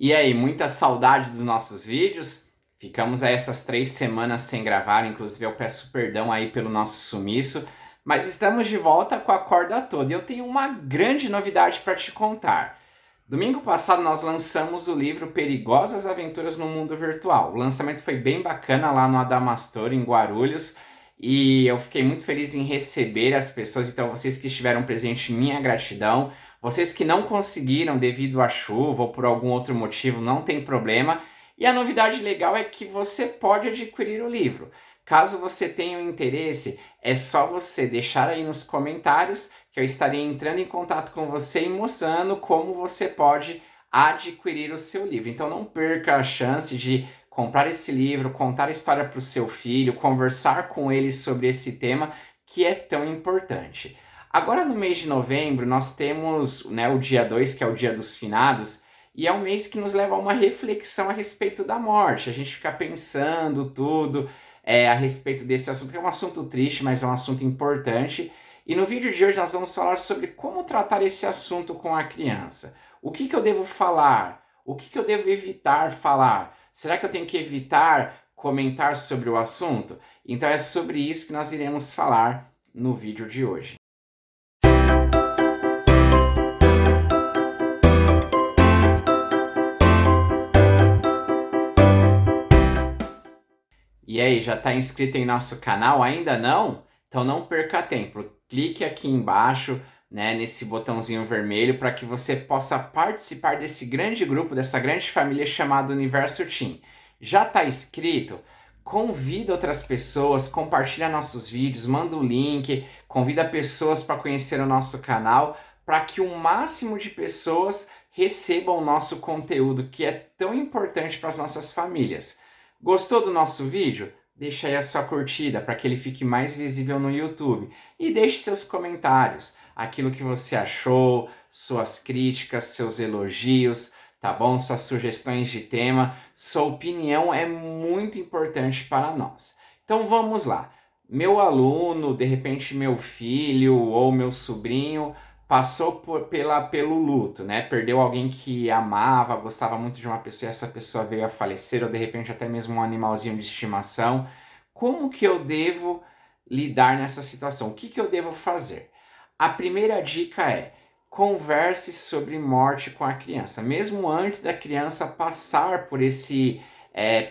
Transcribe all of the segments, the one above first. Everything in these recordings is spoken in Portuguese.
E aí, muita saudade dos nossos vídeos? Ficamos aí essas 3 semanas sem gravar, inclusive eu peço perdão aí pelo nosso sumiço, mas estamos de volta com a corda toda e eu tenho uma grande novidade para te contar. Domingo passado nós lançamos o livro Perigosas Aventuras no Mundo Virtual. O lançamento foi bem bacana lá no Adamastor, em Guarulhos, e eu fiquei muito feliz em receber as pessoas, então vocês que estiveram presentes, minha gratidão. Vocês que não conseguiram devido à chuva ou por algum outro motivo, não tem problema. E a novidade legal é que você pode adquirir o livro. Caso você tenha um interesse, é só você deixar aí nos comentários que eu estarei entrando em contato com você e mostrando como você pode adquirir o seu livro. Então não perca a chance de comprar esse livro, contar a história para o seu filho, conversar com ele sobre esse tema que é tão importante. Agora no mês de novembro nós temos, né, o dia 2, que é o dia dos finados, e é um mês que nos leva a uma reflexão a respeito da morte. A gente fica pensando tudo a respeito desse assunto, que é um assunto triste, mas é um assunto importante. E no vídeo de hoje nós vamos falar sobre como tratar esse assunto com a criança. O que eu devo falar? O que eu devo evitar falar? Será que eu tenho que evitar comentar sobre o assunto? Então é sobre isso que nós iremos falar no vídeo de hoje. E aí, já está inscrito em nosso canal? Ainda não? Então não perca tempo. Clique aqui embaixo, né, nesse botãozinho vermelho para que você possa participar desse grande grupo, dessa grande família chamada Universo Team. Já está inscrito? Convida outras pessoas, compartilha nossos vídeos, manda o link, convida pessoas para conhecer o nosso canal, para que o máximo de pessoas recebam o nosso conteúdo, que é tão importante para as nossas famílias. Gostou do nosso vídeo? Deixa aí a sua curtida para que ele fique mais visível no YouTube. E deixe seus comentários, aquilo que você achou, suas críticas, seus elogios, tá bom? Suas sugestões de tema, sua opinião é muito importante para nós. Então vamos lá. Meu aluno, de repente meu filho ou meu sobrinho passou pelo luto, né? Perdeu alguém que amava, gostava muito de uma pessoa e essa pessoa veio a falecer, ou de repente até mesmo um animalzinho de estimação. Como que eu devo lidar nessa situação? O que eu devo fazer? A primeira dica é: converse sobre morte com a criança, mesmo antes da criança passar por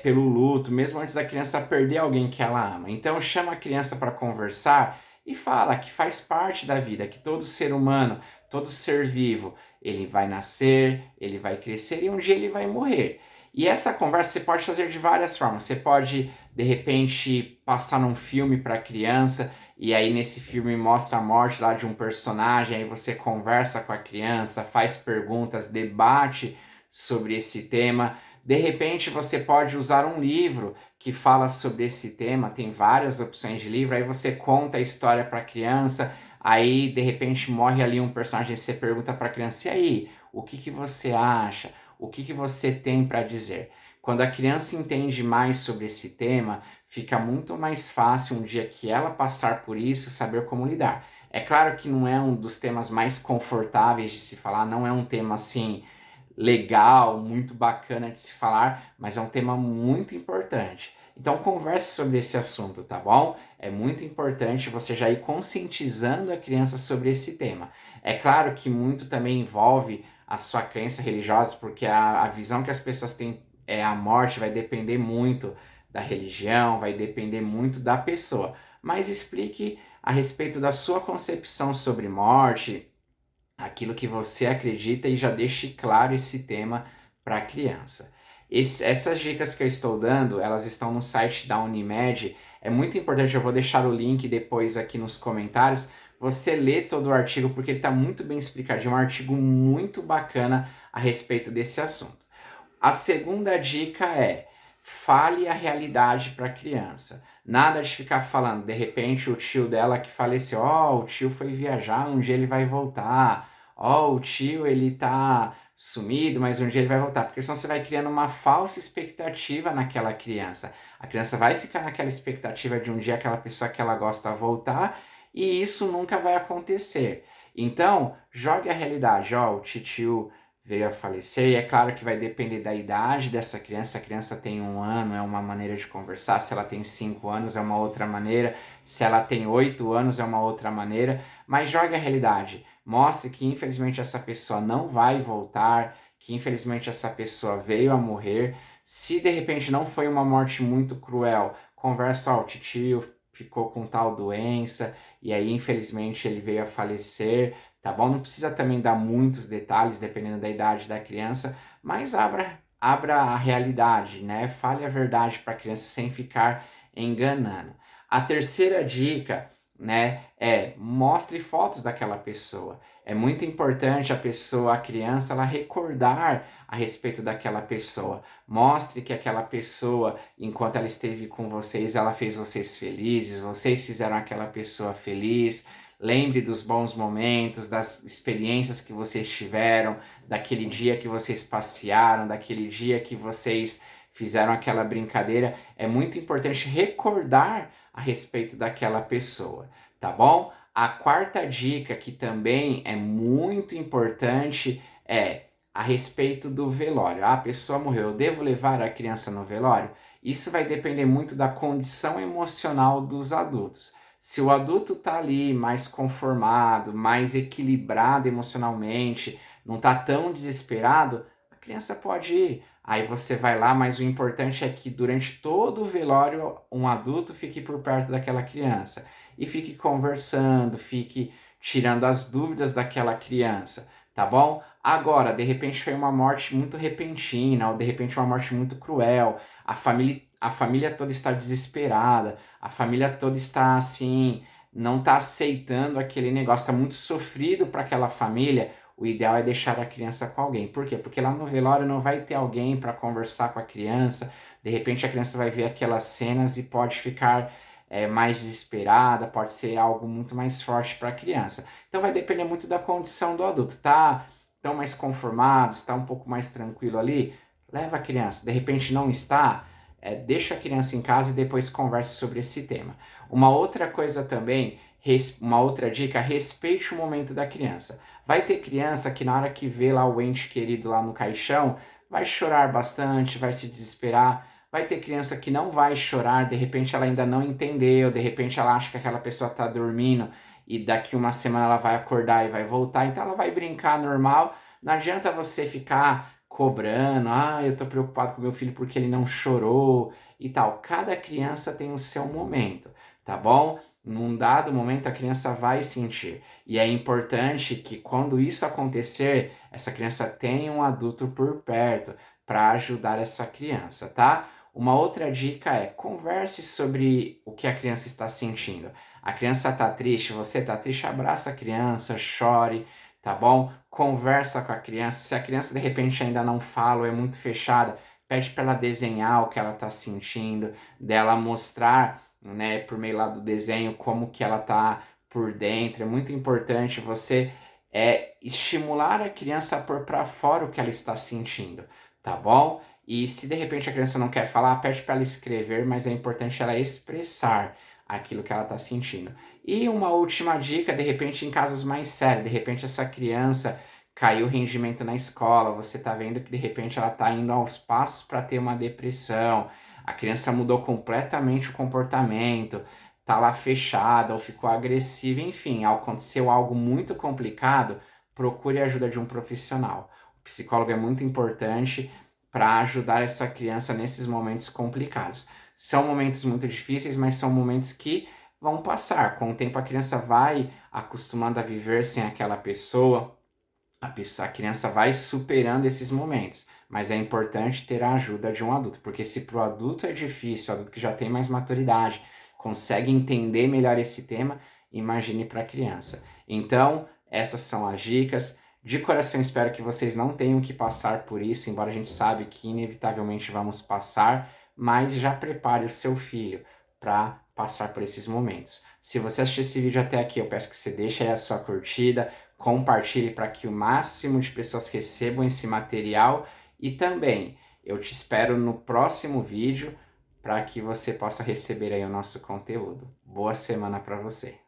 pelo luto, mesmo antes da criança perder alguém que ela ama. Então chama a criança para conversar e fala que faz parte da vida, que todo ser humano, todo ser vivo, ele vai nascer, ele vai crescer e um dia ele vai morrer. E essa conversa você pode fazer de várias formas. Você pode, de repente, passar num filme para a criança e aí nesse filme mostra a morte lá de um personagem, aí você conversa com a criança, faz perguntas, debate sobre esse tema. De repente você pode usar um livro que fala sobre esse tema, tem várias opções de livro, aí você conta a história para a criança, aí de repente morre ali um personagem e você pergunta para a criança: e aí, o que você acha? O que você tem para dizer? Quando a criança entende mais sobre esse tema, fica muito mais fácil um dia que ela passar por isso, saber como lidar. É claro que não é um dos temas mais confortáveis de se falar, não é um tema assim legal, muito bacana de se falar, mas é um tema muito importante. Então converse sobre esse assunto, tá bom? É muito importante você já ir conscientizando a criança sobre esse tema. É claro que muito também envolve a sua crença religiosa, porque a visão que as pessoas têm a morte vai depender muito da religião, vai depender muito da pessoa. Mas explique a respeito da sua concepção sobre morte, aquilo que você acredita, e já deixe claro esse tema para a criança. Essas dicas que eu estou dando, elas estão no site da Unimed. É muito importante, eu vou deixar o link depois aqui nos comentários. Você lê todo o artigo, porque ele está muito bem explicadinho, um artigo muito bacana a respeito desse assunto. A segunda dica é: fale a realidade para a criança. Nada de ficar falando, de repente o tio dela que faleceu, o tio foi viajar, um dia ele vai voltar. O tio ele tá sumido, mas um dia ele vai voltar. Porque senão você vai criando uma falsa expectativa naquela criança. A criança vai ficar naquela expectativa de um dia aquela pessoa que ela gosta voltar, e isso nunca vai acontecer. Então, jogue a realidade. O tio veio a falecer, e é claro que vai depender da idade dessa criança. Se a criança tem 1 ano, é uma maneira de conversar; se ela tem 5 anos, é uma outra maneira; se ela tem 8 anos, é uma outra maneira. Mas jogue a realidade, mostre que infelizmente essa pessoa não vai voltar, que infelizmente essa pessoa veio a morrer. Se de repente não foi uma morte muito cruel, conversa: ó, o titio ficou com tal doença, e aí infelizmente ele veio a falecer, tá bom? Não precisa também dar muitos detalhes, dependendo da idade da criança, mas abra a realidade, né? Fale a verdade para a criança sem ficar enganando. A terceira dica, né, é: mostre fotos daquela pessoa. É muito importante a criança, ela recordar a respeito daquela pessoa. Mostre que aquela pessoa, enquanto ela esteve com vocês, ela fez vocês felizes, vocês fizeram aquela pessoa feliz. Lembre dos bons momentos, das experiências que vocês tiveram, daquele dia que vocês passearam, daquele dia que vocês fizeram aquela brincadeira. É muito importante recordar a respeito daquela pessoa, tá bom? A quarta dica, que também é muito importante, é a respeito do velório. A pessoa morreu, eu devo levar a criança no velório? Isso vai depender muito da condição emocional dos adultos. Se o adulto está ali mais conformado, mais equilibrado emocionalmente, não está tão desesperado, a criança pode ir. Aí você vai lá, mas o importante é que durante todo o velório um adulto fique por perto daquela criança e fique conversando, fique tirando as dúvidas daquela criança, tá bom? Agora, de repente foi uma morte muito repentina, ou de repente uma morte muito cruel, a família toda está desesperada, a família toda está assim, não está aceitando aquele negócio, está muito sofrido para aquela família. O ideal é deixar a criança com alguém. Por quê? Porque lá no velório não vai ter alguém para conversar com a criança. De repente a criança vai ver aquelas cenas e pode ficar mais desesperada, pode ser algo muito mais forte para a criança. Então vai depender muito da condição do adulto. Tá tão mais conformado, está um pouco mais tranquilo ali? Leva a criança. De repente não está? Deixa a criança em casa e depois converse sobre esse tema. Uma outra coisa também, uma outra dica: respeite o momento da criança. Vai ter criança que na hora que vê lá o ente querido lá no caixão, vai chorar bastante, vai se desesperar. Vai ter criança que não vai chorar, de repente ela ainda não entendeu, de repente ela acha que aquela pessoa está dormindo e daqui uma semana ela vai acordar e vai voltar, então ela vai brincar normal. Não adianta você ficar cobrando: ah, eu tô preocupado com meu filho porque ele não chorou e tal. Cada criança tem o seu momento, tá bom? Num dado momento a criança vai sentir. E é importante que quando isso acontecer, essa criança tenha um adulto por perto para ajudar essa criança, tá? Uma outra dica é: converse sobre o que a criança está sentindo. A criança está triste, você está triste, abraça a criança, chore, tá bom? Conversa com a criança. Se a criança de repente ainda não fala ou é muito fechada, pede para ela desenhar o que ela está sentindo, dela mostrar, né, por meio lá do desenho, como que ela está por dentro. É muito importante você estimular a criança a pôr para fora o que ela está sentindo, tá bom? E se de repente a criança não quer falar, pede para ela escrever, mas é importante ela expressar aquilo que ela está sentindo. E uma última dica: de repente em casos mais sérios, de repente essa criança caiu o rendimento na escola, você está vendo que de repente ela está indo aos passos para ter uma depressão, a criança mudou completamente o comportamento, está lá fechada ou ficou agressiva, enfim, aconteceu algo muito complicado, procure a ajuda de um profissional. O psicólogo é muito importante para ajudar essa criança nesses momentos complicados. São momentos muito difíceis, mas são momentos que vão passar. Com o tempo a criança vai acostumando a viver sem aquela pessoa, a criança vai superando esses momentos. Mas é importante ter a ajuda de um adulto, porque se para o adulto é difícil, o adulto que já tem mais maturidade, consegue entender melhor esse tema, imagine para a criança. Então, essas são as dicas. De coração, espero que vocês não tenham que passar por isso, embora a gente sabe que inevitavelmente vamos passar, mas já prepare o seu filho para passar por esses momentos. Se você assistiu esse vídeo até aqui, eu peço que você deixe aí a sua curtida, compartilhe para que o máximo de pessoas recebam esse material, e também eu te espero no próximo vídeo para que você possa receber aí o nosso conteúdo. Boa semana para você!